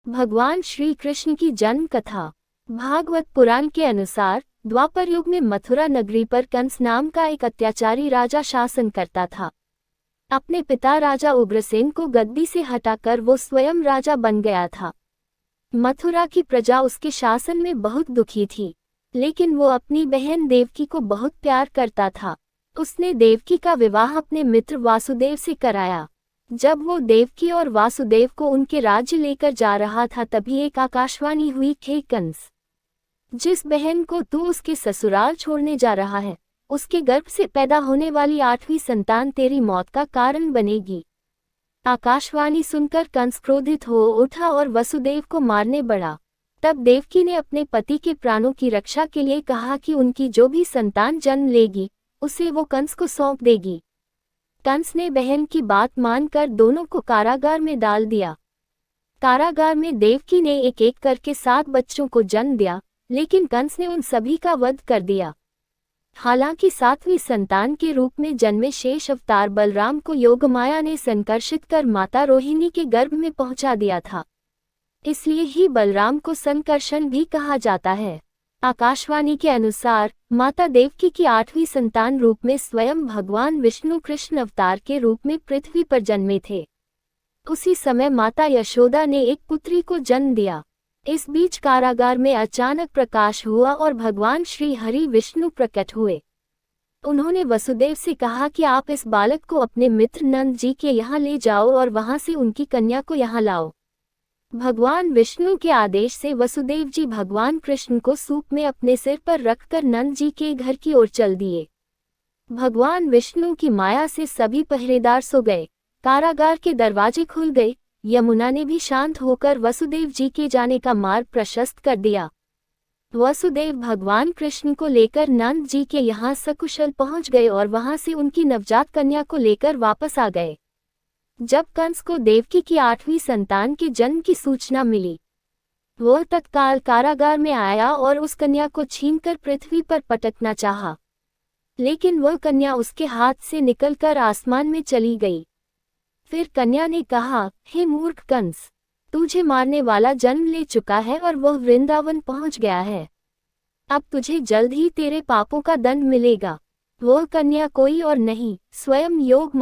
भगवान श्री कृष्ण की जन्म कथा। भागवत पुराण के अनुसार द्वापर युग में मथुरा नगरी पर कंस नाम का एक अत्याचारी राजा शासन करता था। अपने पिता राजा उग्रसेन को गद्दी से हटाकर वो स्वयं राजा बन गया था। मथुरा की प्रजा उसके शासन में बहुत दुखी थी, लेकिन वो अपनी बहन देवकी को बहुत प्यार करता था। उसने देवकी का विवाह अपने मित्र वासुदेव से कराया। जब वो देवकी और वासुदेव को उनके राज्य लेकर जा रहा था, तभी एक आकाशवाणी हुई कि कंस, जिस बहन को तू उसके ससुराल छोड़ने जा रहा है, उसके गर्भ से पैदा होने वाली 8वीं संतान तेरी मौत का कारण बनेगी। आकाशवाणी सुनकर कंस क्रोधित हो उठा और वसुदेव को मारने बढ़ा। तब देवकी ने अपने पति के प्राणों की रक्षा के लिए कहा कि उनकी जो भी संतान जन्म लेगी उसे वो कंस को सौंप देगी। कंस ने बहन की बात मानकर दोनों को कारागार में डाल दिया। कारागार में देवकी ने एक एक करके 7 बच्चों को जन्म दिया, लेकिन कंस ने उन सभी का वध कर दिया। हालांकि 7वीं संतान के रूप में जन्मे शेष अवतार बलराम को योगमाया ने संकर्षित कर माता रोहिणी के गर्भ में पहुंचा दिया था, इसलिए ही बलराम को संकर्षण भी कहा जाता है। आकाशवाणी के अनुसार माता देवकी की 8वीं संतान रूप में स्वयं भगवान विष्णु कृष्ण अवतार के रूप में पृथ्वी पर जन्मे थे। उसी समय माता यशोदा ने एक पुत्री को जन्म दिया। इस बीच कारागार में अचानक प्रकाश हुआ और भगवान श्री हरि विष्णु प्रकट हुए। उन्होंने वसुदेव से कहा कि आप इस बालक को अपने मित्र नंद जी के यहाँ ले जाओ और वहां से उनकी कन्या को यहाँ लाओ। भगवान विष्णु के आदेश से वसुदेव जी भगवान कृष्ण को सूप में अपने सिर पर रखकर नंद जी के घर की ओर चल दिए। भगवान विष्णु की माया से सभी पहरेदार सो गए। कारागार के दरवाजे खुल गए। यमुना ने भी शांत होकर वसुदेव जी के जाने का मार्ग प्रशस्त कर दिया। वसुदेव भगवान कृष्ण को लेकर नंद जी के यहाँ सकुशल पहुँच गए और वहां से उनकी नवजात कन्या को लेकर वापस आ गए। जब कंस को देवकी की 8वीं संतान के जन्म की सूचना मिली, वो तत्काल कारागार में आया और उस कन्या को छीनकर पृथ्वी पर पटकना चाहा, लेकिन वह कन्या उसके हाथ से निकलकर आसमान में चली गई। फिर कन्या ने कहा, हे मूर्ख कंस, तुझे मारने वाला जन्म ले चुका है और वह वृंदावन पहुंच गया है। अब तुझे जल्द ही तेरे पापों का दंड मिलेगा। वह कन्या कोई और नहीं, स्वयं योग